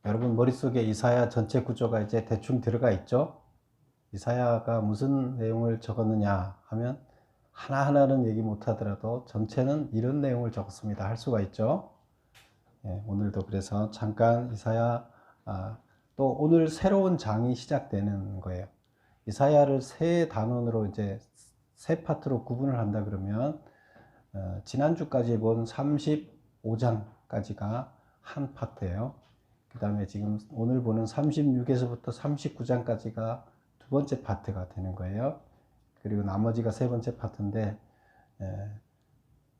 여러분 머릿속에 이사야 전체 구조가 이제 대충 들어가 있죠? 이사야가 무슨 내용을 적었느냐 하면 하나하나는 얘기 못하더라도 전체는 이런 내용을 적었습니다 할 수가 있죠. 예, 오늘도 그래서 잠깐 이사야, 또 오늘 새로운 장이 시작되는 거예요. 이사야를 세 단원으로 이제 세 파트로 구분을 한다 그러면 지난주까지 본 35장까지가 한 파트예요. 그 다음에 지금 오늘 보는 36에서부터 39장까지가 두 번째 파트가 되는 거예요. 그리고 나머지가 세 번째 파트인데,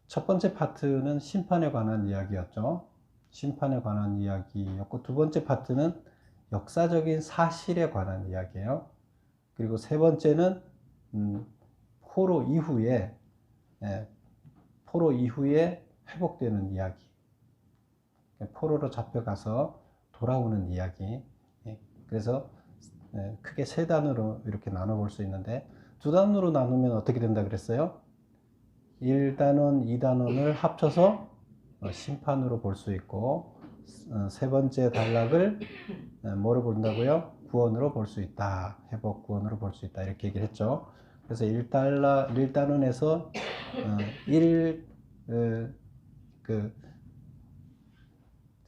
첫 번째 파트는 심판에 관한 이야기였죠. 심판에 관한 이야기였고, 두 번째 파트는 역사적인 사실에 관한 이야기예요. 그리고 세 번째는 포로 이후에 회복되는 이야기. 포로로 잡혀가서 돌아오는 이야기. 그래서 크게 세 단으로 이렇게 나눠볼 수 있는데, 두 단으로 나누면 어떻게 된다 그랬어요? 1단원, 2단원을 합쳐서 심판으로 볼 수 있고, 세 번째 단락을 뭐로 본다고요? 구원으로 볼 수 있다. 회복 구원으로 볼 수 있다. 이렇게 얘기를 했죠. 그래서 1단원에서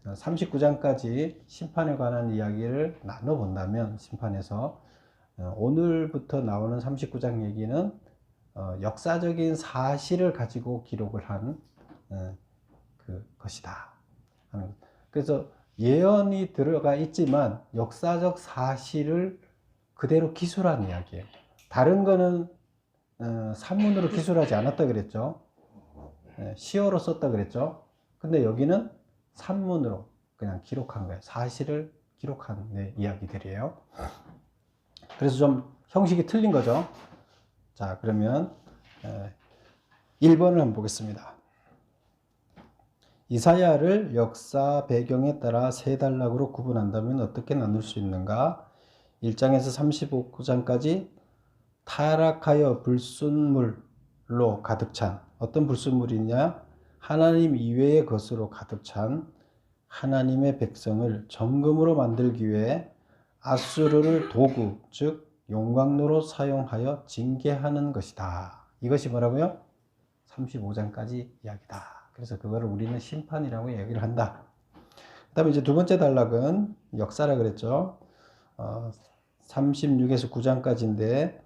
39장까지 심판에 관한 이야기를 나눠본다면, 심판에서 오늘부터 나오는 39장 얘기는 역사적인 사실을 가지고 기록을 한 것이다. 그래서 예언이 들어가 있지만 역사적 사실을 그대로 기술한 이야기예요. 다른 거는 산문으로 기술하지 않았다 그랬죠. 시어로 썼다 그랬죠. 근데 여기는 산문으로 그냥 기록한 거예요. 사실을 기록한 이야기들이에요. 그래서 좀 형식이 틀린 거죠. 자, 그러면 1번을 한번 보겠습니다. 이사야를 역사 배경에 따라 세 단락으로 구분한다면 어떻게 나눌 수 있는가? 1장에서 35장까지 타락하여 불순물로 가득 찬, 어떤 불순물이냐? 하나님 이외의 것으로 가득 찬 하나님의 백성을 정금으로 만들기 위해 아수르를 도구, 즉 용광로로 사용하여 징계하는 것이다. 이것이 뭐라고요? 35장까지 이야기다. 그래서 그거를 우리는 심판이라고 얘기를 한다. 그 다음에 이제 두 번째 단락은 역사라 그랬죠. 36에서 9장까지인데,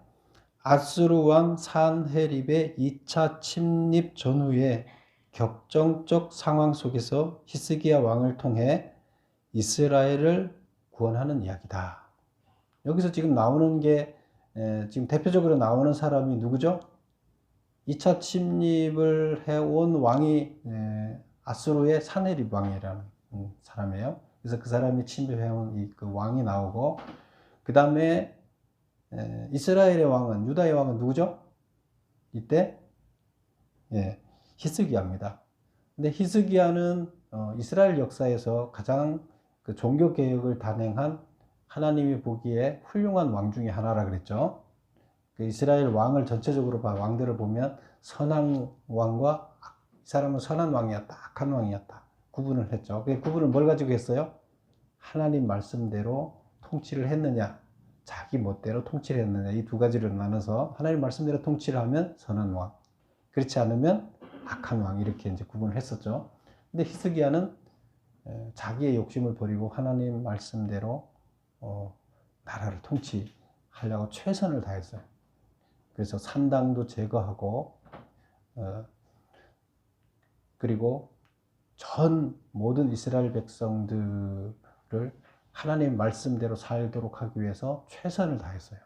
아수르 왕 산헤립의 2차 침입 전후에 격정적 상황 속에서 히스기야 왕을 통해 이스라엘을 구원하는 이야기다. 여기서 지금 나오는 게, 지금 대표적으로 나오는 사람이 누구죠? 2차 침입을 해온 왕이 아수르의 산헤립 왕이라는 사람이에요. 그래서 그 사람이 침입해온 그 왕이 나오고, 그 다음에 이스라엘의 왕은, 유다의 왕은 누구죠? 이때 히스기야입니다. 근데 히스기야는 이스라엘 역사에서 가장 그 종교 개혁을 단행한, 하나님이 보기에 훌륭한 왕 중에 하나라 그랬죠. 그 이스라엘 왕을 전체적으로 왕들을 보면 선한 왕과 이 사람은 선한 왕이었다, 악한 왕이었다 구분을 했죠. 그 구분을 뭘 가지고 했어요? 하나님 말씀대로 통치를 했느냐, 자기 멋대로 통치를 했느냐, 이 두 가지를 나눠서 하나님 말씀대로 통치를 하면 선한 왕, 그렇지 않으면 악한 왕, 이렇게 이제 구분을 했었죠. 근데 히스기야는 자기의 욕심을 버리고 하나님 말씀대로 나라를 통치하려고 최선을 다했어요. 그래서 산당도 제거하고, 그리고 전 모든 이스라엘 백성들을 하나님 말씀대로 살도록 하기 위해서 최선을 다했어요.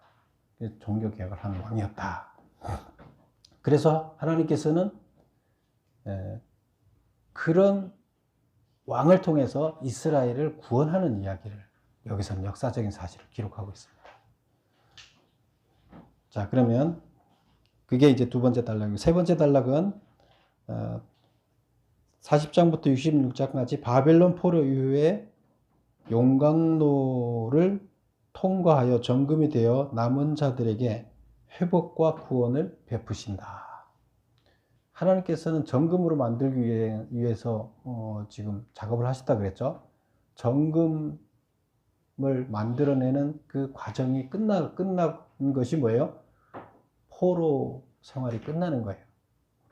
종교 개혁을 하는 왕이었다. 그래서 하나님께서는 그런 왕을 통해서 이스라엘을 구원하는 이야기를 여기서는 역사적인 사실을 기록하고 있습니다. 자, 그러면 그게 이제 두 번째 단락이고, 세 번째 단락은 40장부터 66장까지 바벨론 포로 이후에 용광로를 통과하여 정금이 되어 남은 자들에게 회복과 구원을 베푸신다. 하나님께서는 정금으로 만들기 위해서 지금 작업을 하셨다 그랬죠. 정금 만들어내는 그 과정이 끝난 것이 뭐예요? 포로 생활이 끝나는 거예요.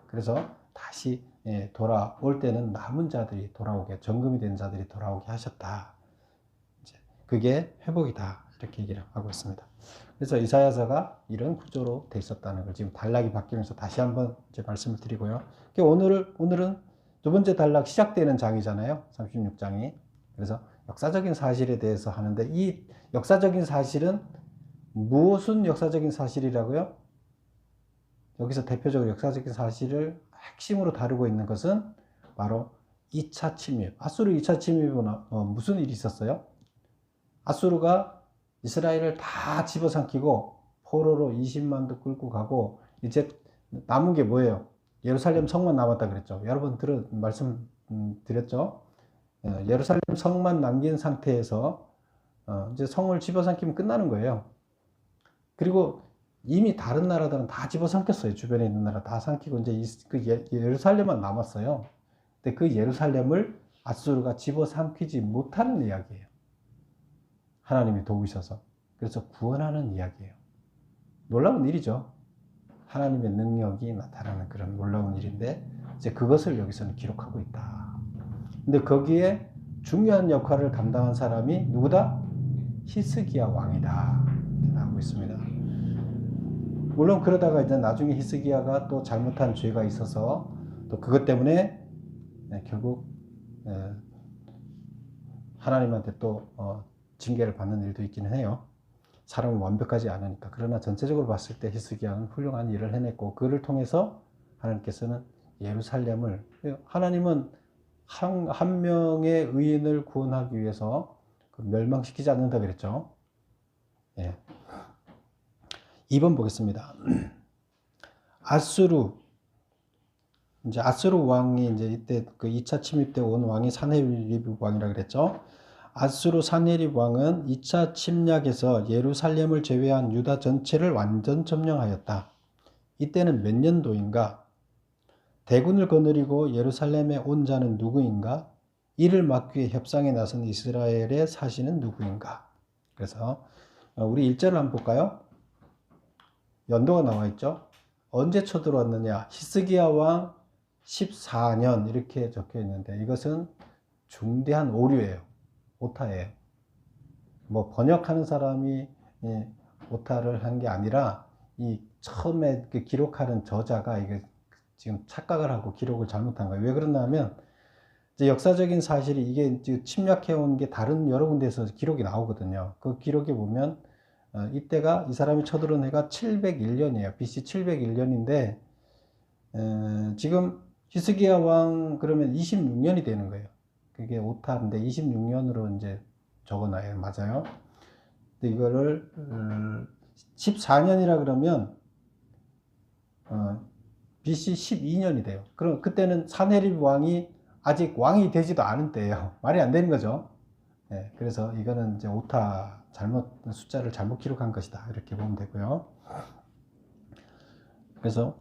그래서 다시 돌아올 때는 남은 자들이 돌아오게, 정금이 된 자들이 돌아오게 하셨다. 이제 그게 회복이다. 이렇게 얘기를 하고 있습니다. 그래서 이사야서가 이런 구조로 돼 있었다는 걸 지금 단락이 바뀌면서 다시 한번 이제 말씀을 드리고요. 오늘은 두 번째 단락 시작되는 장이잖아요. 36장이. 그래서 역사적인 사실에 대해서 하는데, 이 역사적인 사실은 무슨 역사적인 사실이라고요? 여기서 대표적으로 역사적인 사실을 핵심으로 다루고 있는 것은 바로 2차 침입. 아수르 2차 침입은 무슨 일이 있었어요? 아수르가 이스라엘을 다 집어삼키고 포로로 20만도 끌고 가고, 이제 남은 게 뭐예요? 예루살렘 성만 남았다 그랬죠. 여러분 말씀 드렸죠. 예루살렘 성만 남긴 상태에서 이제 성을 집어삼키면 끝나는 거예요. 그리고 이미 다른 나라들은 다 집어삼켰어요. 주변에 있는 나라 다 삼키고 이제 그 예루살렘만 남았어요. 근데 그 예루살렘을 아수르가 집어삼키지 못하는 이야기예요. 하나님이 도우셔서. 그래서 구원하는 이야기예요. 놀라운 일이죠. 하나님의 능력이 나타나는 그런 놀라운 일인데, 이제 그것을 여기서는 기록하고 있다. 근데 거기에 중요한 역할을 감당한 사람이 누구다? 히스기야 왕이다. 하고 있습니다. 물론 그러다가 이제 나중에 히스기야가 또 잘못한 죄가 있어서 또 그것 때문에 결국 하나님한테 또 징계를 받는 일도 있기는 해요. 사람은 완벽하지 않으니까. 그러나 전체적으로 봤을 때 히스기야는 훌륭한 일을 해냈고, 그를 통해서 하나님께서는 예루살렘을, 하나님은 한 명의 의인을 구원하기 위해서 멸망시키지 않는다 그랬죠. 예. 2번 보겠습니다. 아수르 왕이 이제 이때 그 2차 침입 때 온 왕이 사네립 왕이라 그랬죠. 아수르 사네립 왕은 2차 침략에서 예루살렘을 제외한 유다 전체를 완전 점령하였다. 이때는 몇 년도인가? 대군을 거느리고 예루살렘에 온 자는 누구인가? 이를 막기 위해 협상에 나선 이스라엘의 사신은 누구인가? 그래서 우리 1절을 한번 볼까요? 연도가 나와 있죠. 언제 쳐들어왔느냐? 히스기야 왕 14년 이렇게 적혀 있는데, 이것은 중대한 오류예요. 오타예요. 뭐 번역하는 사람이 오타를 한 게 아니라 이 처음에 그 기록하는 저자가 이게 지금 착각을 하고 기록을 잘못한 거예요. 왜 그러냐면 이제 역사적인 사실이 이게 침략해 온 게 다른 여러 군데에서 기록이 나오거든요. 그 기록에 보면 이때가 이 사람이 쳐들어온 해가 701년이에요. BC 701년인데 지금 히스기야 왕 그러면 26년이 되는 거예요. 그게 오타인데 26년으로 이제 적어놔요. 맞아요. 근데 이거를 14년이라 그러면 BC 12년이 돼요. 그럼 그때는 사네립 왕이 아직 왕이 되지도 않은 때예요. 말이 안 되는 거죠. 네, 그래서 이거는 이제 오타 숫자를 잘못 기록한 것이다. 이렇게 보면 되고요. 그래서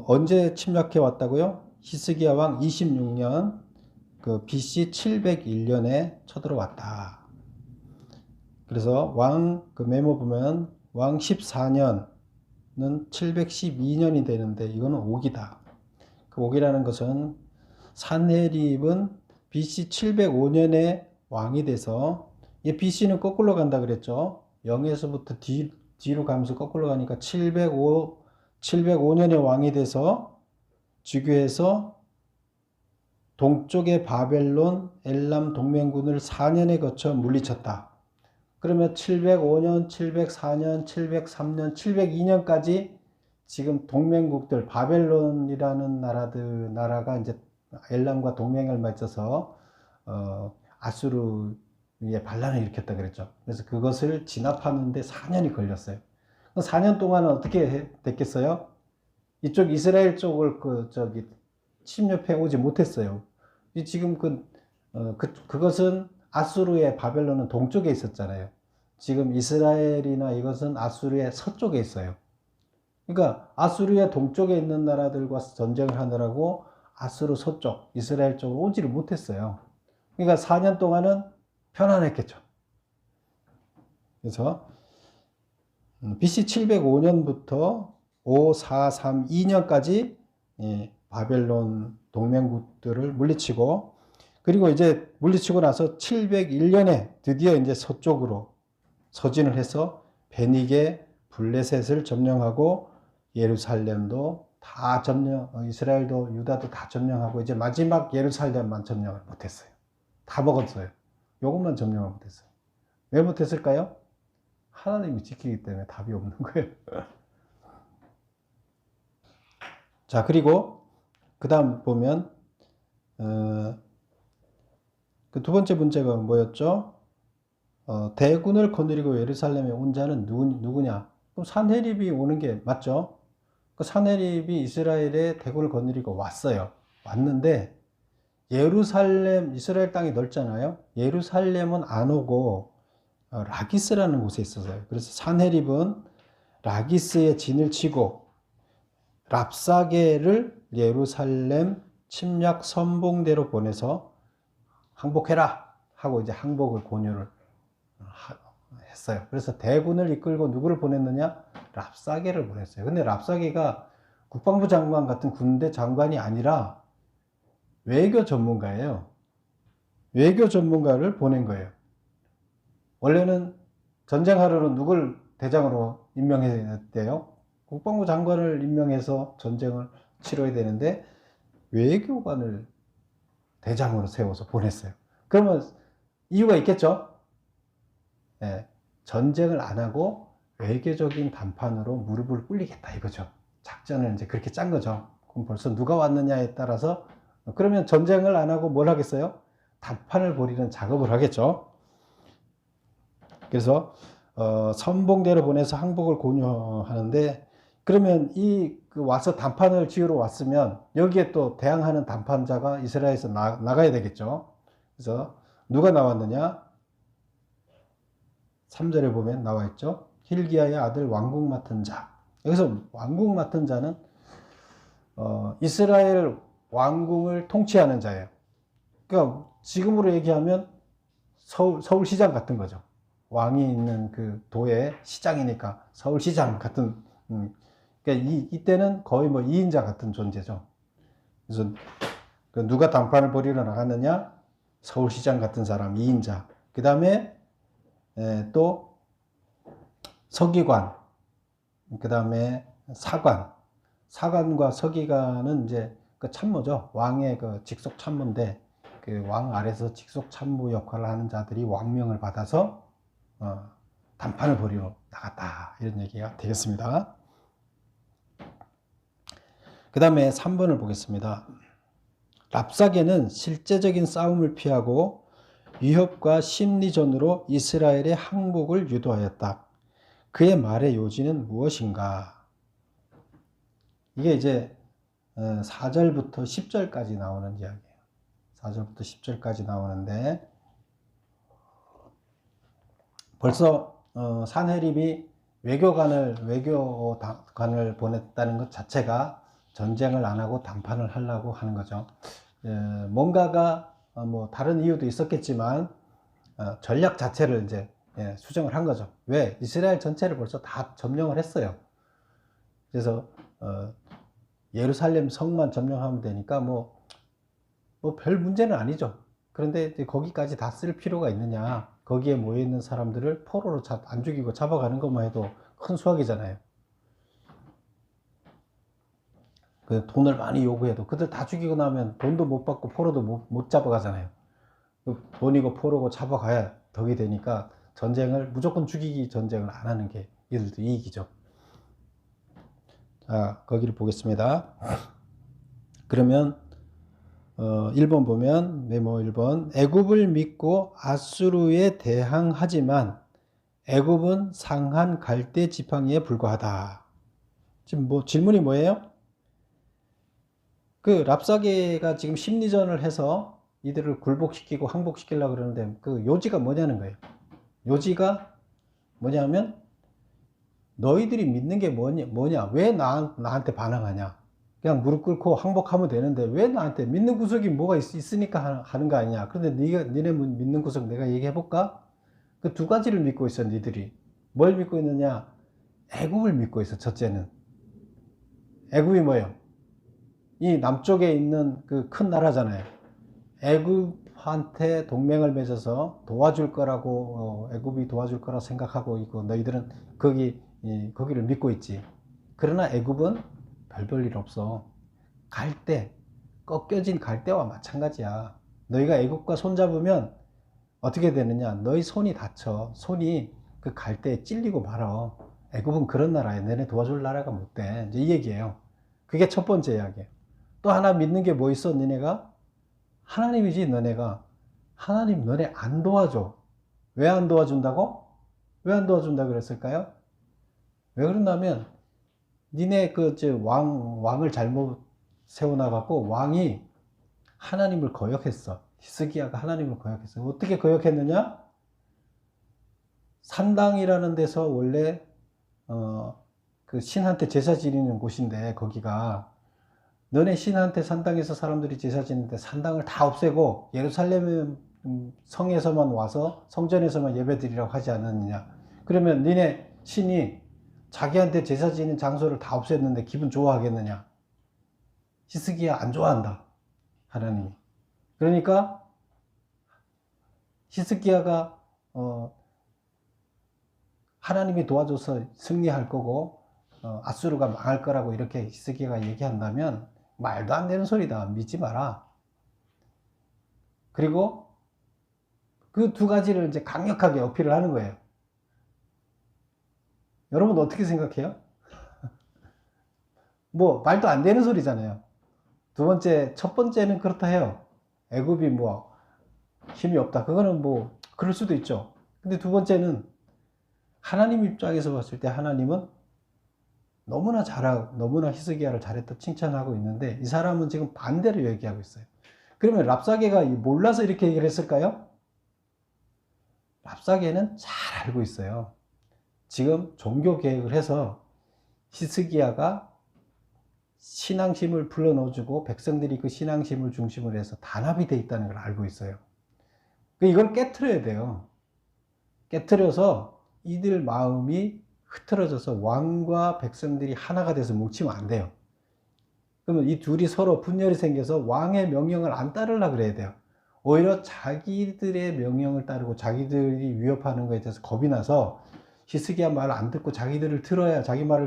언제 침략해 왔다고요? 히스기야 왕 26년 그 BC 701년에 쳐들어왔다. 그래서 그 메모 보면 왕 14년은 712년이 되는데 이거는 오기다. 그 오기라는 것은 산헤립은 BC 705년에 왕이 돼서, BC는 거꾸로 간다 그랬죠. 0에서부터 뒤로 가면서 거꾸로 가니까 705년에 왕이 돼서 즉위해서 동쪽의 바벨론, 엘람 동맹군을 4년에 거쳐 물리쳤다. 그러면 705년, 704년, 703년, 702년까지 지금 동맹국들, 바벨론이라는 나라가 이제 엘람과 동맹을 맺어서 아수르의 반란을 일으켰다 그랬죠. 그래서 그것을 진압하는데 4년이 걸렸어요. 4년 동안은 어떻게 됐겠어요? 이쪽 이스라엘 쪽을 침략해 오지 못했어요. 지금 그것은 아수르의 바벨론은 동쪽에 있었잖아요. 지금 이스라엘이나 이것은 아수르의 서쪽에 있어요. 그러니까 아수르의 동쪽에 있는 나라들과 전쟁을 하느라고 아수르 서쪽, 이스라엘 쪽으로 오지를 못했어요. 그러니까 4년 동안은 편안했겠죠. 그래서 BC 705년부터 5432년까지 바벨론 동맹국들을 물리치고, 그리고 이제 물리치고 나서 701년에 드디어 이제 서쪽으로 서진을 해서 베니게 블레셋을 점령하고 예루살렘도 다 이스라엘도 유다도 다 점령하고 이제 마지막 예루살렘만 점령을 못했어요. 다 먹었어요. 요것만 점령을 못했어요. 왜 못했을까요? 하나님이 지키기 때문에 답이 없는 거예요. 자, 그리고 그 다음 보면 그 두 번째 문제가 뭐였죠? 대군을 거느리고 예루살렘에 온 자는 누구냐? 그럼 산헤립이 오는 게 맞죠? 그 산헤립이 이스라엘의 대군을 거느리고 왔어요. 왔는데 예루살렘, 이스라엘 땅이 넓잖아요. 예루살렘은 안 오고 라기스라는 곳에 있었어요. 그래서 산헤립은 라기스에 진을 치고 랍사게를 예루살렘 침략 선봉대로 보내서 항복해라 하고 이제 항복을 권유를 했어요. 그래서 대군을 이끌고 누구를 보냈느냐? 랍사게를 보냈어요. 근데 랍사게가 국방부 장관 같은 군대 장관이 아니라 외교 전문가예요. 외교 전문가를 보낸 거예요. 원래는 전쟁하려는 누굴 대장으로 임명했대요? 국방부 장관을 임명해서 전쟁을 치러야 되는데 외교관을 대장으로 세워서 보냈어요. 그러면 이유가 있겠죠? 네, 전쟁을 안 하고 외교적인 담판으로 무릎을 꿇리겠다 이거죠. 작전을 이제 그렇게 짠 거죠. 그럼 벌써 누가 왔느냐에 따라서, 그러면 전쟁을 안 하고 뭘 하겠어요? 담판을 벌이는 작업을 하겠죠. 그래서 선봉대로 보내서 항복을 권유하는데, 그러면 와서 담판을 지으러 왔으면 여기에 또 대항하는 담판자가 이스라엘에서 나가야 되겠죠. 그래서 누가 나왔느냐? 3절에 보면 나와 있죠. hil기야의 아들 왕궁 맡은 자. 여기서 왕궁 맡은 자는 이스라엘 왕궁을 통치하는 자예요. 그러니까 지금으로 얘기하면 서울시장 같은 거죠. 왕이 있는 그 도의 시장이니까 서울시장 같은. 그러니까 이때는 거의 뭐 2인자 같은 존재죠. 그래서 누가 담판을 벌이러 나갔느냐? 서울시장 같은 사람 2인자. 그 다음에 또 서기관, 그 다음에 사관과 서기관은 이제 그 참모죠. 왕의 그 직속 참모인데 그 왕 아래서 직속 참모 역할을 하는 자들이 왕명을 받아서 담판을 벌이러 나갔다, 이런 얘기가 되겠습니다. 그 다음에 3번을 보겠습니다. 랍사게는 실제적인 싸움을 피하고 위협과 심리전으로 이스라엘의 항복을 유도하였다. 그의 말의 요지는 무엇인가? 이게 이제 4절부터 10절까지 나오는 이야기예요. 4절부터 10절까지 나오는데, 벌써 산헤립이 외교관을 보냈다는 것 자체가 전쟁을 안 하고 담판을 하려고 하는 거죠. 뭔가가 뭐 다른 이유도 있었겠지만 전략 자체를 이제 수정을 한 거죠. 왜? 이스라엘 전체를 벌써 다 점령을 했어요. 그래서 예루살렘 성만 점령하면 되니까 뭐 별 문제는 아니죠. 그런데 거기까지 다 쓸 필요가 있느냐? 거기에 모여 있는 사람들을 포로로 안 죽이고 잡아가는 것만 해도 큰 수확이잖아요. 그 돈을 많이 요구해도 그들 다 죽이고 나면 돈도 못 받고 포로도 못 잡아가잖아요. 돈이고 포로고 잡아가야 덕이 되니까 전쟁을 무조건 죽이기 전쟁을 안 하는 게 이들도 이익이죠. 자, 거기를 보겠습니다. 그러면 1번 보면, 메모 1번, 애굽을 믿고 아수르에 대항하지만 애굽은 상한 갈대 지팡이에 불과하다. 지금 뭐 질문이 뭐예요? 그 랍사게가 지금 심리전을 해서 이들을 굴복시키고 항복시키려고 그러는데 그 요지가 뭐냐는 거예요. 요지가 뭐냐면 너희들이 믿는 게 뭐냐? 왜 나한테 반항하냐? 그냥 무릎 꿇고 항복하면 되는데 왜 나한테 믿는 구석이 뭐가 있으니까 하는 거 아니냐? 그런데 니네 믿는 구석 내가 얘기해 볼까? 그 두 가지를 믿고 있어, 니들이. 뭘 믿고 있느냐? 애굽을 믿고 있어, 첫째는. 애굽이 뭐예요? 이 남쪽에 있는 그 큰 나라잖아요. 애굽한테 동맹을 맺어서 도와줄 거라고, 애굽이 도와줄 거라 생각하고 있고, 너희들은 거기를 믿고 있지. 그러나 애굽은 별 볼 일 없어. 갈대, 꺾여진 갈대와 마찬가지야. 너희가 애굽과 손잡으면 어떻게 되느냐? 너희 손이 다쳐. 손이 그 갈대에 찔리고 말아. 애굽은 그런 나라야. 너네 도와줄 나라가 못 돼. 이제 이 얘기예요. 그게 첫 번째 이야기예요. 또 하나 믿는 게 뭐 있어? 너네가 하나님이지. 너네가 하나님 너네 안 도와줘. 왜 안 도와준다고? 왜 안 도와준다 그랬을까요? 왜 그러냐면 니네 왕을 잘못 세워놔갖고 왕이 하나님을 거역했어. 히스기야가 하나님을 거역했어. 어떻게 거역했느냐? 산당이라는 데서 원래 그 신한테 제사 지내는 곳인데, 거기가 너네 신한테 산당에서 사람들이 제사 지내는데 산당을 다 없애고 예루살렘 성에서만 와서 성전에서만 예배드리라고 하지 않았느냐? 그러면 니네 신이 자기한테 제사 지내는 장소를 다 없앴는데 기분 좋아하겠느냐? 히스기야 안 좋아한다, 하나님이. 그러니까 히스기야가 하나님이 도와줘서 승리할 거고 아수르가 망할 거라고 이렇게 히스기야가 얘기한다면 말도 안 되는 소리다. 믿지 마라. 그리고 그 두 가지를 이제 강력하게 어필을 하는 거예요. 여러분 어떻게 생각해요? 뭐 말도 안 되는 소리잖아요. 첫 번째는 그렇다 해요. 애굽이 뭐 힘이 없다. 그거는 뭐 그럴 수도 있죠. 근데 두 번째는 하나님 입장에서 봤을 때 하나님은 너무나 히스기야를 잘했다 칭찬하고 있는데, 이 사람은 지금 반대로 얘기하고 있어요. 그러면 랍사게가 몰라서 이렇게 얘기를 했을까요? 랍사게는 잘 알고 있어요. 지금 종교 개혁을 해서 히스기야가 신앙심을 불러넣어주고 백성들이 그 신앙심을 중심으로 해서 단합이 되어 있다는 걸 알고 있어요. 이걸 깨트려야 돼요. 깨트려서 이들 마음이 흐트러져서 왕과 백성들이 하나가 돼서 뭉치면 안 돼요. 그러면 이 둘이 서로 분열이 생겨서 왕의 명령을 안 따르려고 그래야 돼요. 오히려 자기들의 명령을 따르고 자기들이 위협하는 것에 대해서 겁이 나서 히스기야 말을 안 듣고 자기 말을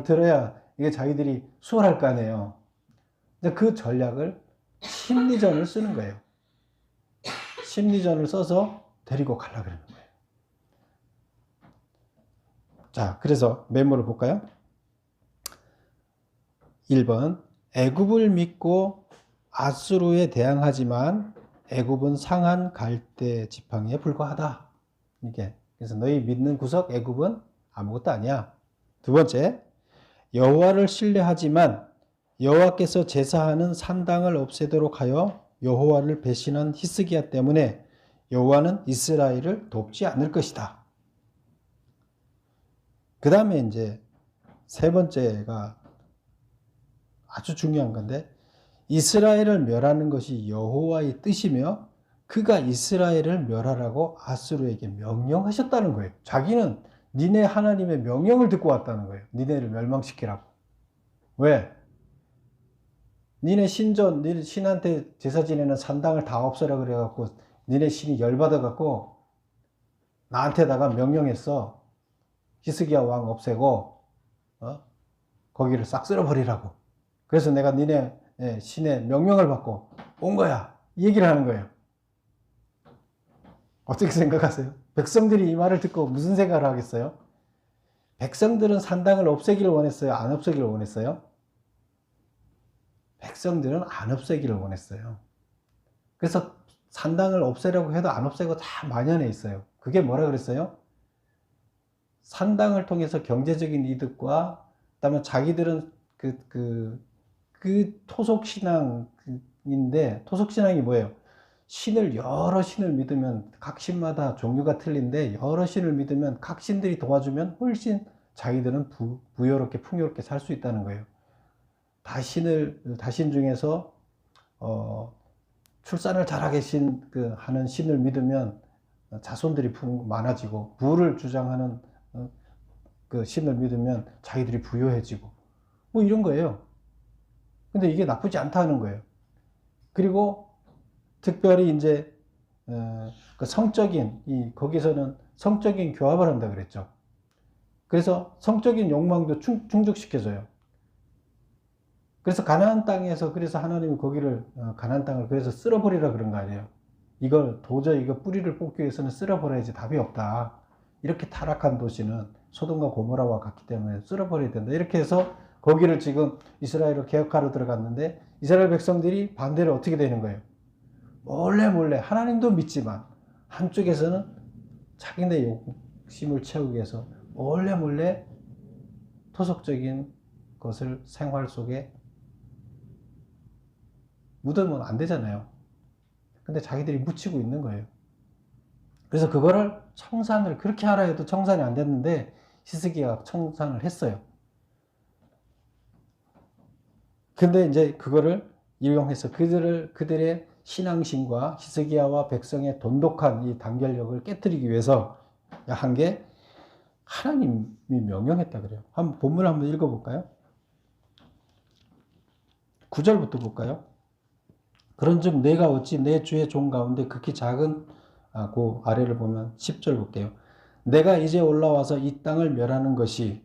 들어야 이게 자기들이 수월할 거 아니에요. 그 전략을 심리전을 쓰는 거예요. 심리전을 써서 데리고 가려고 그러는 거예요. 자, 그래서 메모를 볼까요? 1번, 애굽을 믿고 아수르에 대항하지만 애굽은 상한 갈대 지팡이에 불과하다. 이게. 그래서 너희 믿는 구석 애굽은 아무것도 아니야. 두 번째, 여호와를 신뢰하지만 여호와께서 제사하는 산당을 없애도록 하여 여호와를 배신한 히스기야 때문에 여호와는 이스라엘을 돕지 않을 것이다. 그 다음에 이제 세 번째가 아주 중요한 건데, 이스라엘을 멸하는 것이 여호와의 뜻이며 그가 이스라엘을 멸하라고 아수르에게 명령하셨다는 거예요. 자기는 니네 하나님의 명령을 듣고 왔다는 거예요. 니네를 멸망시키라고. 왜? 니네 신한테 제사 지내는 산당을 다 없애라 그래갖고 니네 신이 열받아갖고 나한테다가 명령했어. 히스기야 왕 없애고 거기를 싹 쓸어버리라고. 그래서 내가 니네 신의 명령을 받고 온 거야. 이 얘기를 하는 거예요. 어떻게 생각하세요? 백성들이 이 말을 듣고 무슨 생각을 하겠어요? 백성들은 산당을 없애기를 원했어요? 안 없애기를 원했어요? 백성들은 안 없애기를 원했어요. 그래서 산당을 없애려고 해도 안 없애고 다 만연해 있어요. 그게 뭐라 그랬어요? 산당을 통해서 경제적인 이득과 그다음에 자기들은 토속신앙인데, 토속신앙이 뭐예요? 여러 신을 믿으면 각 신마다 종류가 틀린데 여러 신을 믿으면 각 신들이 도와주면 훨씬 자기들은 부유롭게 풍요롭게 살 수 있다는 거예요. 다신 중에서 출산을 잘하게 하는 신을 믿으면 자손들이 많아지고, 부를 주장하는 그 신을 믿으면 자기들이 부유해지고, 뭐 이런 거예요. 근데 이게 나쁘지 않다는 거예요. 그리고 특별히 이제 그 성적인 거기서는 성적인 교합을 한다 그랬죠. 그래서 성적인 욕망도 충족시켜줘요. 그래서 가나안 땅에서 그래서 하나님이 거기를 가나안 땅을 그래서 쓸어버리라 그런 거 아니에요. 이걸 도저히 이거 뿌리를 뽑기 위해서는 쓸어버려야지 답이 없다. 이렇게 타락한 도시는 소돔과 고모라와 같기 때문에 쓸어버려야 된다. 이렇게 해서 거기를 지금 이스라엘을 개혁하러 들어갔는데 이스라엘 백성들이 반대로 어떻게 되는 거예요? 몰래 하나님도 믿지만 한쪽에서는 자기네 욕심을 채우기 위해서 몰래 토속적인 것을 생활 속에 묻으면 안 되잖아요. 근데 자기들이 묻히고 있는 거예요. 그래서 그거를 청산을 그렇게 하라 해도 청산이 안 됐는데 히스기야가 청산을 했어요. 근데 이제 그거를 이용해서 그들의 신앙심과 히스기야와 백성의 돈독한 이 단결력을 깨뜨리기 위해서 한 게 하나님이 명령했다 그래요. 본문을 한번 읽어볼까요? 9절부터 볼까요? 그런즉 내가 어찌 내 주의 종 가운데 극히 작은 그 아래를 보면 10절 볼게요. 내가 이제 올라와서 이 땅을 멸하는 것이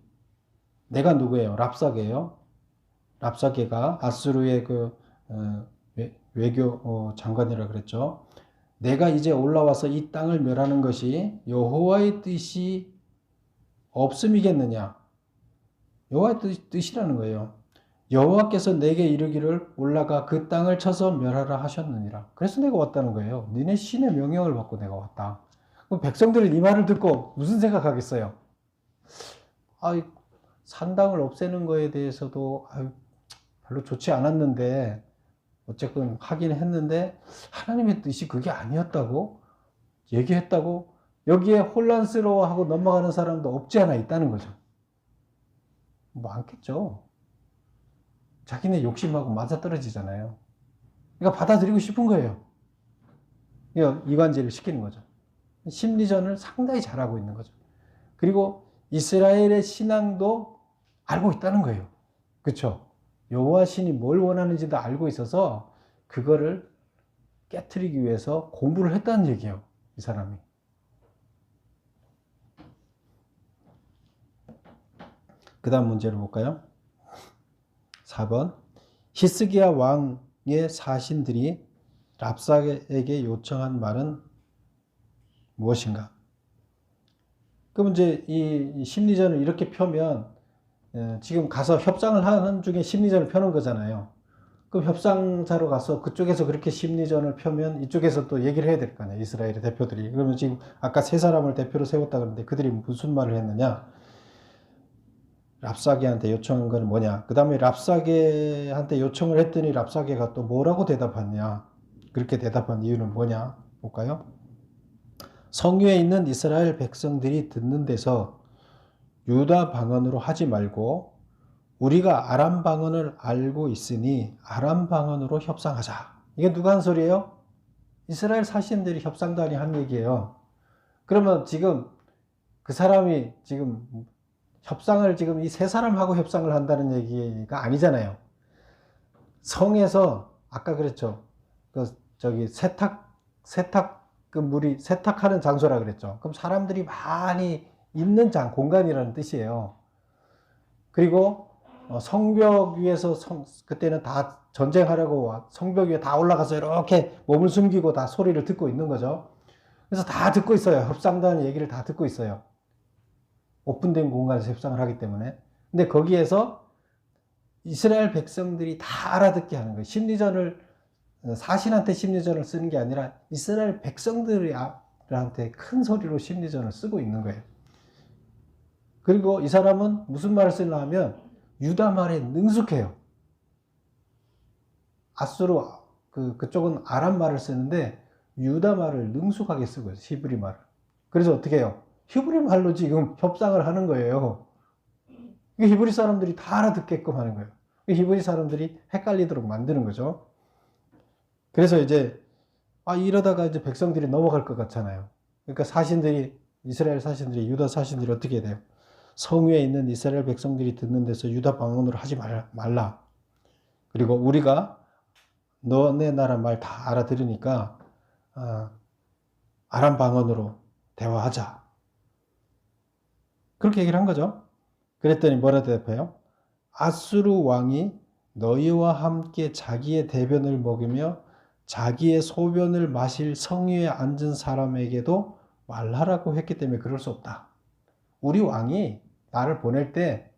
내가 누구예요? 랍사게예요. 랍사게가 아수르의 그 외교 장관이라 그랬죠. 내가 이제 올라와서 이 땅을 멸하는 것이 여호와의 뜻이 없음이겠느냐? 여호와의 뜻이라는 거예요. 여호와께서 내게 이르기를 올라가 그 땅을 쳐서 멸하라 하셨느니라. 그래서 내가 왔다는 거예요. 니네 신의 명령을 받고 내가 왔다. 그럼 백성들은 이 말을 듣고 무슨 생각하겠어요? 산당을 없애는 거에 대해서도 별로 좋지 않았는데 어쨌든 하긴 했는데 하나님의 뜻이 그게 아니었다고 얘기했다고 여기에 혼란스러워하고 넘어가는 사람도 없지 않아 있다는 거죠. 많겠죠. 자기네 욕심하고 맞아떨어지잖아요. 그러니까 받아들이고 싶은 거예요. 이관제를 시키는 거죠. 심리전을 상당히 잘하고 있는 거죠. 그리고 이스라엘의 신앙도 알고 있다는 거예요. 그렇죠? 여호와 신이 뭘 원하는지도 알고 있어서 그거를 깨트리기 위해서 공부를 했다는 얘기예요. 이 사람이. 그 다음 문제를 볼까요? 4번. 히스기야 왕의 사신들이 랍사게에게 요청한 말은 무엇인가? 그럼 이제 이 심리전을 이렇게 펴면 지금 가서 협상을 하는 중에 심리전을 펴는 거잖아요. 그럼 협상자로 가서 그쪽에서 그렇게 심리전을 펴면 이쪽에서 또 얘기를 해야 될 거 아니에요. 이스라엘의 대표들이. 그러면 지금 아까 세 사람을 대표로 세웠다 그러는데 그들이 무슨 말을 했느냐? 랍사게한테 요청한 건 뭐냐? 그 다음에 랍사게한테 요청을 했더니 랍사게가 또 뭐라고 대답했냐? 그렇게 대답한 이유는 뭐냐? 볼까요? 성유에 있는 이스라엘 백성들이 듣는 데서 유다 방언으로 하지 말고 우리가 아람 방언을 알고 있으니 아람 방언으로 협상하자. 이게 누가 한 소리예요? 이스라엘 사신들이 협상단이 한 얘기예요. 그러면 지금 그 사람이 지금 협상을 지금 이 세 사람하고 협상을 한다는 얘기가 아니잖아요. 성에서 아까 그랬죠. 그 물이 세탁하는 장소라 그랬죠. 그럼 사람들이 많이 있는 공간이라는 뜻이에요. 그리고 성벽 위에서 그때는 다 전쟁하려고 성벽 위에 다 올라가서 이렇게 몸을 숨기고 다 소리를 듣고 있는 거죠. 그래서 다 듣고 있어요. 협상단 얘기를 다 듣고 있어요. 오픈된 공간에서 협상을 하기 때문에. 근데 거기에서 이스라엘 백성들이 다 알아듣게 하는 거예요. 사신한테 심리전을 쓰는 게 아니라 이스라엘 백성들한테 큰 소리로 심리전을 쓰고 있는 거예요. 그리고 이 사람은 무슨 말을 쓰려 하면 유다 말에 능숙해요. 아수르 그쪽은 아람 말을 쓰는데 유다 말을 능숙하게 쓰고 있어요. 히브리 말을. 그래서 어떻게 해요? 히브리 말로 지금 협상을 하는 거예요. 히브리 사람들이 다 알아듣게끔 하는 거예요. 히브리 사람들이 헷갈리도록 만드는 거죠. 그래서 이제 이러다가 이제 백성들이 넘어갈 것 같잖아요. 그러니까 이스라엘 사신들이, 유다 사신들이 어떻게 돼요? 성위에 있는 이스라엘 백성들이 듣는 데서 유다 방언으로 하지 말라. 그리고 우리가 너네 나라 말 다 알아들으니까 아람 방언으로 대화하자. 그렇게 얘기를 한 거죠. 그랬더니 뭐라 대답해요? 아수르 왕이 너희와 함께 자기의 대변을 먹으며 자기의 소변을 마실 성위에 앉은 사람에게도 말하라고 했기 때문에 그럴 수 없다. 우리 왕이 나를 보낼 때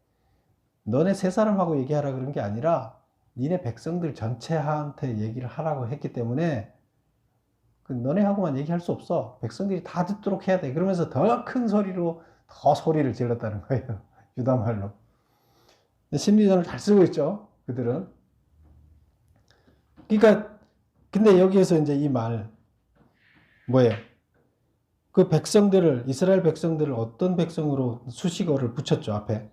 너네 세 사람하고 얘기하라 그런 게 아니라 니네 백성들 전체한테 얘기를 하라고 했기 때문에 너네하고만 얘기할 수 없어. 백성들이 다 듣도록 해야 돼. 그러면서 더 큰 소리로 더 소리를 질렀다는 거예요. 유다말로. 심리전을 잘 쓰고 있죠. 그들은. 그러니까 근데 여기에서 이제 이 말 뭐예요? 그 백성들을, 이스라엘 백성들을 어떤 백성으로 수식어를 붙였죠. 앞에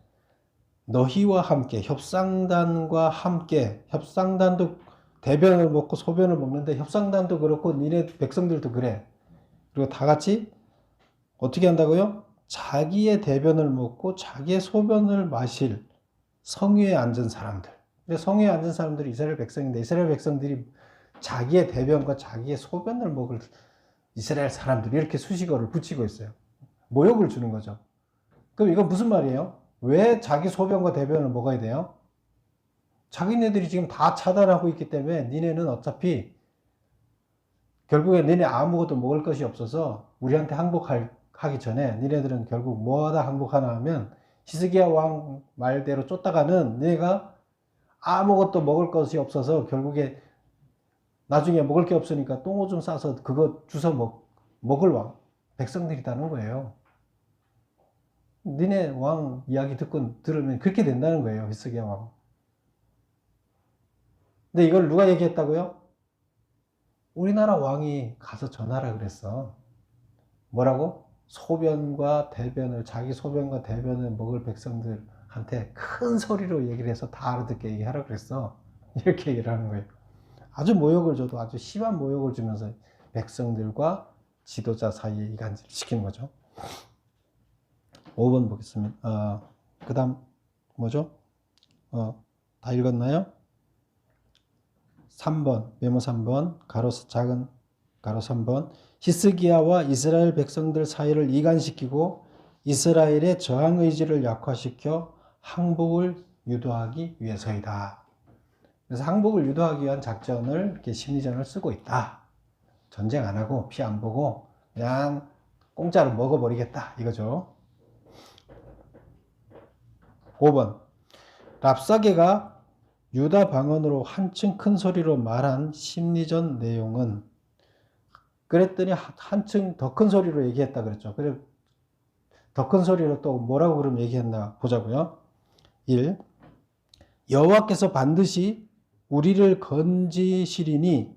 너희와 함께, 협상단과 함께. 협상단도 대변을 먹고 소변을 먹는데 협상단도 그렇고 니네 백성들도 그래. 그리고 다 같이 어떻게 한다고요? 자기의 대변을 먹고 자기의 소변을 마실 성위에 앉은 사람들. 근데 성위에 앉은 사람들이 이스라엘 백성인데 이스라엘 백성들이 자기의 대변과 자기의 소변을 먹을 이스라엘 사람들이 이렇게 수식어를 붙이고 있어요. 모욕을 주는 거죠. 그럼 이건 무슨 말이에요? 왜 자기 소변과 대변을 먹어야 돼요? 자기네들이 지금 다 차단하고 있기 때문에 니네는 어차피 결국에 니네 아무것도 먹을 것이 없어서 우리한테 항복하기 전에 니네들은 결국 뭐하다 항복하나 하면 히스기야 왕 말대로 쫓다가는 니네가 아무것도 먹을 것이 없어서 결국에 나중에 먹을 게 없으니까 똥오줌 싸서 그거 주워 먹을 왕 백성들이다는 거예요. 니네 왕 이야기 들으면 그렇게 된다는 거예요. 히스기야 왕. 근데 이걸 누가 얘기했다고요? 우리나라 왕이 가서 전하라 그랬어. 뭐라고? 소변과 대변을, 자기 소변과 대변을 먹을 백성들한테 큰 소리로 얘기를 해서 다 알아듣게 얘기하라 그랬어. 이렇게 얘기를 하는 거예요. 아주 모욕을 줘도 아주 심한 모욕을 주면서 백성들과 지도자 사이에 이간질을 시키는 거죠. 5번 보겠습니다. 그 다음 뭐죠? 다 읽었나요? 3번, 메모 3번, 작은 가로 3번. 히스기야와 이스라엘 백성들 사이를 이간시키고 이스라엘의 저항 의지를 약화시켜 항복을 유도하기 위해서이다. 그래서 항복을 유도하기 위한 작전을 이렇게 심리전을 쓰고 있다. 전쟁 안 하고 피 안 보고 그냥 공짜로 먹어버리겠다 이거죠. 5번. 랍사게가 유다 방언으로 한층 큰 소리로 말한 심리전 내용은, 그랬더니 한층 더 큰 소리로 얘기했다 그랬죠. 그래 더 큰 소리로 또 뭐라고 그럼 얘기했나 보자고요. 1. 여호와께서 반드시 우리를 건지시리니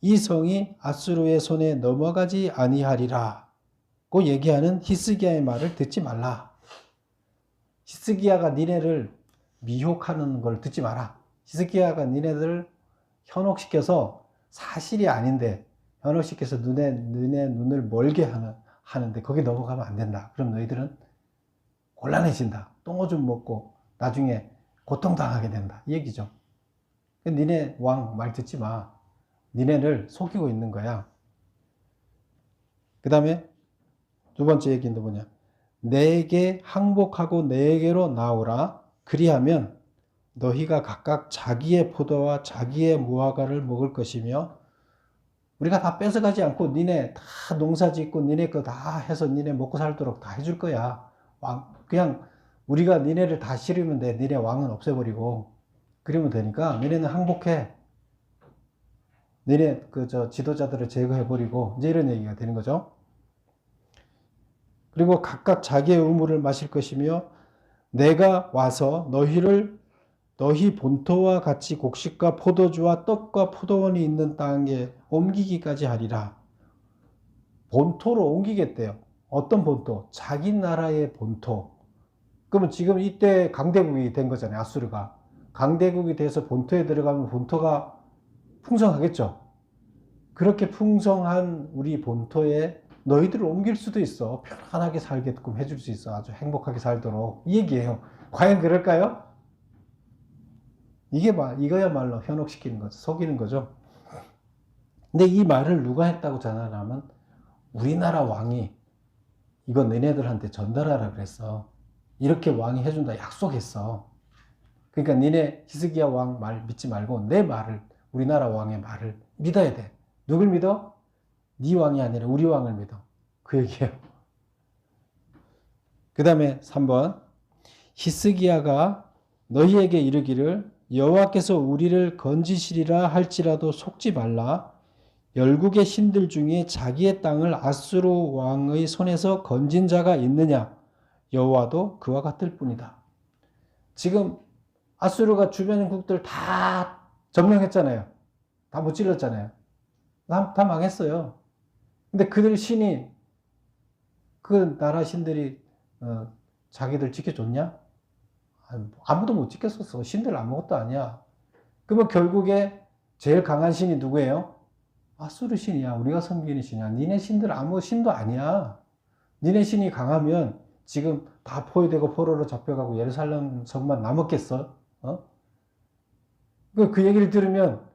이 성이 아수르의 손에 넘어가지 아니하리라 고 얘기하는 히스기야의 말을 듣지 말라. 히스기야가 니네를 미혹하는 걸 듣지 마라. 히스기야가 니네들을 현혹시켜서 사실이 아닌데 현혹시켜서 너네 눈을 멀게 하는데 거기 넘어가면 안 된다. 그럼 너희들은 곤란해진다. 똥오줌 먹고 나중에 고통당하게 된다. 이 얘기죠. 니네 왕 말 듣지 마. 니네를 속이고 있는 거야. 그 다음에 두 번째 얘기는 뭐냐? 내게 항복하고 내게로 나오라. 그리하면 너희가 각각 자기의 포도와 자기의 무화과를 먹을 것이며 우리가 다 뺏어가지 않고 니네 다 농사 짓고 니네 거 다 해서 니네 먹고 살도록 다 해줄 거야. 그냥 우리가 니네를 다 싫으면 돼. 니네 왕은 없애버리고 그러면 되니까 니네는 항복해. 니네 지도자들을 제거해버리고 이제 이런 얘기가 되는 거죠. 그리고 각각 자기의 우물을 마실 것이며 내가 와서 너희 본토와 같이 곡식과 포도주와 떡과 포도원이 있는 땅에 옮기기까지 하리라. 본토로 옮기겠대요. 어떤 본토? 자기 나라의 본토. 그러면 지금 이때 강대국이 된 거잖아요. 아수르가. 강대국이 돼서 본토에 들어가면 본토가 풍성하겠죠. 그렇게 풍성한 우리 본토에 너희들을 옮길 수도 있어. 편안하게 살게끔 해줄 수 있어. 아주 행복하게 살도록. 이 얘기예요. 과연 그럴까요? 이거야말로 현혹시키는 거죠. 속이는 거죠. 근데 이 말을 누가 했다고 전하냐면 우리나라 왕이 이거 너네들한테 전달하라 그랬어. 이렇게 왕이 해준다 약속했어. 그러니까 니네 히스기야 왕 말 믿지 말고 내 말을, 우리나라 왕의 말을 믿어야 돼. 누굴 믿어? 네 왕이 아니라 우리 왕을 믿어. 그 얘기예요. 그 다음에 3번 히스기야가 너희에게 이르기를 여호와께서 우리를 건지시리라 할지라도 속지 말라. 열국의 신들 중에 자기의 땅을 아수르 왕의 손에서 건진 자가 있느냐? 여호와도 그와 같을 뿐이다. 지금 아수르가 주변국들 다 점령했잖아요. 다 무찔렀잖아요. 다 망했어요. 근데 그들 신이, 그 나라 신들이 자기들 지켜줬냐? 아무도 못 지켰었어. 신들 아무것도 아니야. 그러면 결국에 제일 강한 신이 누구예요? 아수르 신이야. 우리가 섬기는 신이야. 니네 신들 아무 신도 아니야. 니네 신이 강하면 지금 다 포위되고 포로로 잡혀가고 예루살렘 성만 남았겠어? 그 얘기를 들으면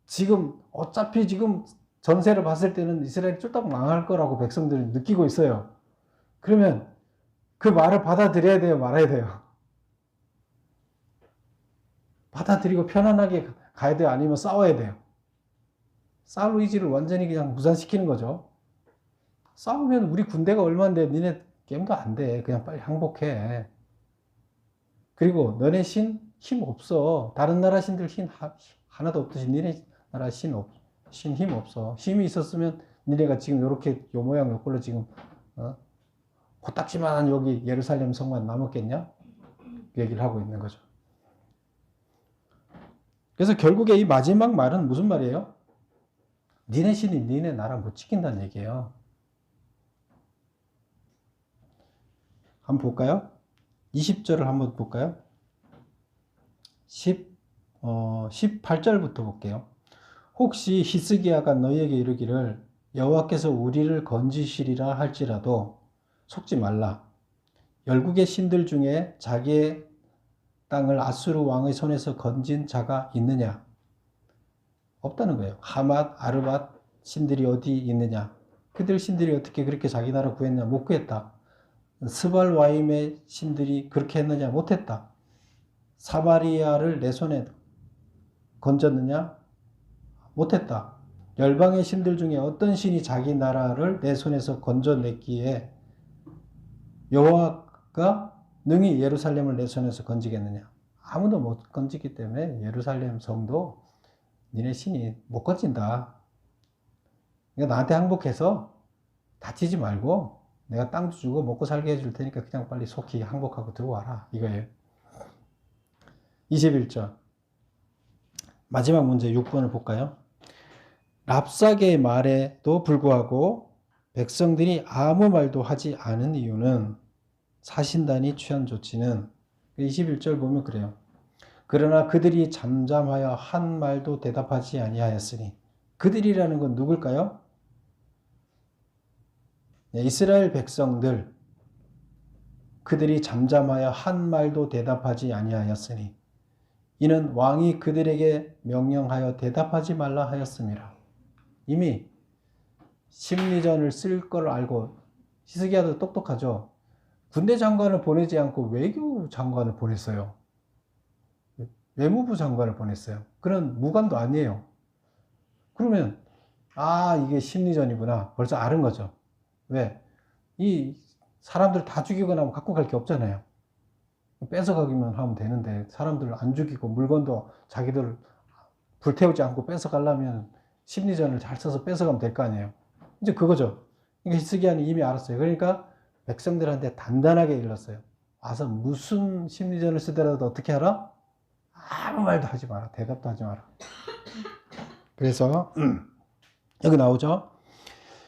지금 어차피 지금 전세를 봤을 때는 이스라엘이 쫄딱 망할 거라고 백성들이 느끼고 있어요. 그러면 그 말을 받아들여야 돼요? 말아야 돼요? 받아들이고 편안하게 가야 돼요? 아니면 싸워야 돼요? 싸울 의지를 완전히 그냥 무산시키는 거죠. 싸우면 우리 군대가 얼마인데 니네 게임도 안 돼. 그냥 빨리 항복해. 그리고 너네 신 힘 없어. 다른 나라 신들 힘 하나도 없듯이 니네 나라 신 힘 없어. 힘이 있었으면 니네가 지금 요렇게 요 모양 요 꼴로 지금 코딱지만한 여기 예루살렘 성만 남았겠냐? 그 얘기를 하고 있는 거죠. 그래서 결국에 이 마지막 말은 무슨 말이에요? 니네 신이 니네 나라 못 지킨다는 얘기예요. 한번 볼까요? 20절을 한번 볼까요? 18절부터 볼게요. 혹시 히스기야가 너희에게 이르기를 여호와께서 우리를 건지시리라 할지라도 속지 말라. 열국의 신들 중에 자기의 땅을 아수르 왕의 손에서 건진 자가 있느냐? 없다는 거예요. 하맛, 아르밧 신들이 어디 있느냐? 그들 신들이 어떻게 그렇게 자기 나라 구했냐? 못 구했다. 스발와임의 신들이 그렇게 했느냐? 못했다. 사마리아를 내 손에 건졌느냐? 못했다. 열방의 신들 중에 어떤 신이 자기 나라를 내 손에서 건져냈기에 여호와가 능히 예루살렘을 내 손에서 건지겠느냐? 아무도 못 건지기 때문에 예루살렘 성도 니네 신이 못 건진다. 그러니까 나한테 항복해서 다치지 말고 내가 땅도 주고 먹고 살게 해줄 테니까 그냥 빨리 속히 항복하고 들어와라. 이거예요. 21절. 마지막 문제 6번을 볼까요? 랍사게의 말에도 불구하고 백성들이 아무 말도 하지 않은 이유는 사신단이 취한 조치는 21절 보면 그래요. 그러나 그들이 잠잠하여 한 말도 대답하지 아니하였으니 그들이라는 건 누굴까요? 네, 이스라엘 백성들. 그들이 잠잠하여 한 말도 대답하지 아니하였으니 이는 왕이 그들에게 명령하여 대답하지 말라 하였습니다. 이미 심리전을 쓸 걸 알고 히스기야도 똑똑하죠. 군대 장관을 보내지 않고 외교 장관을 보냈어요. 외무부 장관을 보냈어요. 그런 무관도 아니에요. 그러면 이게 심리전이구나. 벌써 아는 거죠. 왜? 이 사람들 다 죽이고 나면 갖고 갈 게 없잖아요. 뺏어가기만 하면 되는데 사람들 안 죽이고 물건도 자기들 불태우지 않고 뺏어가려면 심리전을 잘 써서 뺏어가면 될 거 아니에요. 이제 그거죠. 그러니까 히스기야는 이미 알았어요. 그러니까 백성들한테 단단하게 일렀어요. 와서 무슨 심리전을 쓰더라도 어떻게 하라? 아무 말도 하지 마라. 대답도 하지 마라. 그래서 여기 나오죠.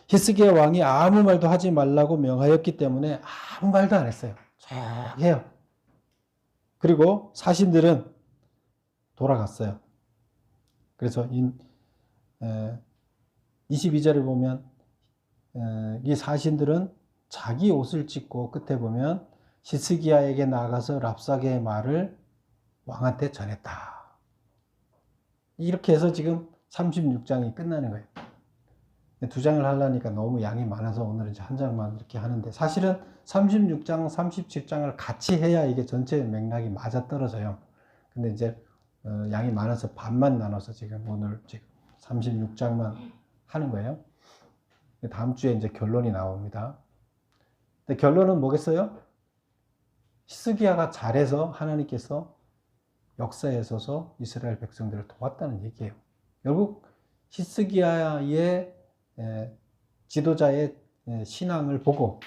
히스기야 왕이 아무 말도 하지 말라고 명하였기 때문에 아무 말도 안 했어요. 쫙 해요. 그리고 사신들은 돌아갔어요. 그래서 22절을 보면 이 사신들은 자기 옷을 찢고 끝에 보면 히스기야에게 나가서 랍사게의 말을 왕한테 전했다. 이렇게 해서 지금 36장이 끝나는 거예요. 두 장을 하려니까 너무 양이 많아서 오늘은 이제 한 장만 이렇게 하는데, 사실은 36장, 37장을 같이 해야 이게 전체 맥락이 맞아 떨어져요. 근데 이제 양이 많아서 반만 나눠서 지금 오늘 지금 36장만 하는 거예요. 다음 주에 이제 결론이 나옵니다. 근데 결론은 뭐겠어요? 히스기야가 잘해서 하나님께서 역사에 서서 이스라엘 백성들을 도왔다는 얘기예요. 결국 히스기야의 지도자의 신앙을 보고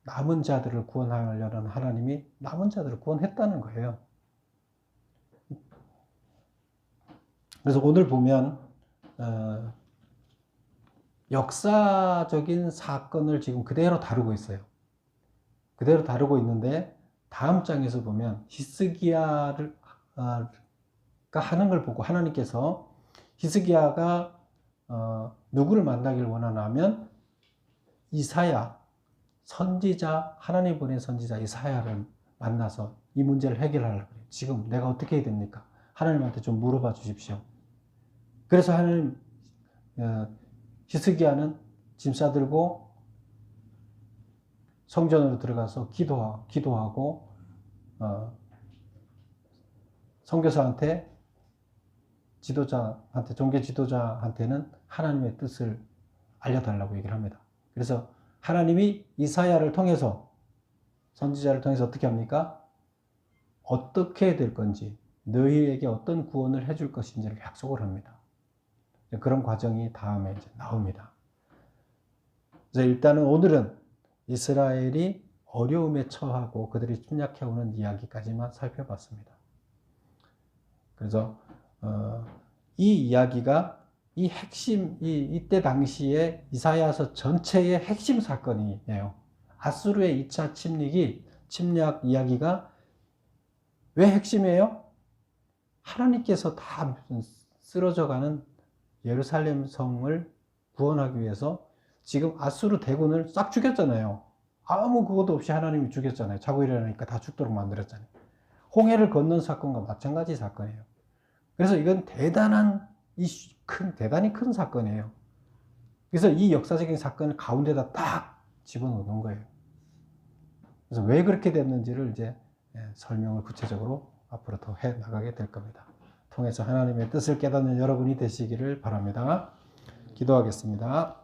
남은 자들을 구원하려는 하나님이 남은 자들을 구원했다는 거예요. 그래서 오늘 보면 역사적인 사건을 지금 그대로 다루고 있어요. 그대로 다루고 있는데 다음 장에서 보면 히스기야가 하는 걸 보고 하나님께서 히스기야가 누구를 만나길 원하냐면 이사야 선지자, 하나님 보낸 선지자 이사야를 만나서 이 문제를 해결하려고 그래요. 지금 내가 어떻게 해야 됩니까? 하나님한테 좀 물어봐 주십시오. 그래서 하나님, 히스기야는 짐 싸들고 성전으로 들어가서 기도하고 선교사한테, 지도자한테, 종교 지도자한테는 하나님의 뜻을 알려달라고 얘기를 합니다. 그래서 하나님이 이사야를 통해서, 선지자를 통해서 어떻게 합니까? 어떻게 될 건지, 너희에게 어떤 구원을 해줄 것인지를 약속을 합니다. 그런 과정이 다음에 이제 나옵니다. 그래서 일단은 오늘은 이스라엘이 어려움에 처하고 그들이 침략해오는 이야기까지만 살펴봤습니다. 그래서 이 이야기가 이 핵심, 이때 당시에 이사야서 전체의 핵심 사건이에요. 아수르의 2차 침략 이야기가 왜 핵심이에요? 하나님께서 다 쓰러져가는 예루살렘 성을 구원하기 위해서 지금 아수르 대군을 싹 죽였잖아요. 아무 그것도 없이 하나님이 죽였잖아요. 자고 일어나니까 다 죽도록 만들었잖아요. 홍해를 건넌 사건과 마찬가지 사건이에요. 그래서 이건 대단히 큰 사건이에요. 그래서 이 역사적인 사건을 가운데다 딱 집어넣는 거예요. 그래서 왜 그렇게 됐는지를 이제 설명을 구체적으로 앞으로 더 해 나가게 될 겁니다. 통해서 하나님의 뜻을 깨닫는 여러분이 되시기를 바랍니다. 기도하겠습니다.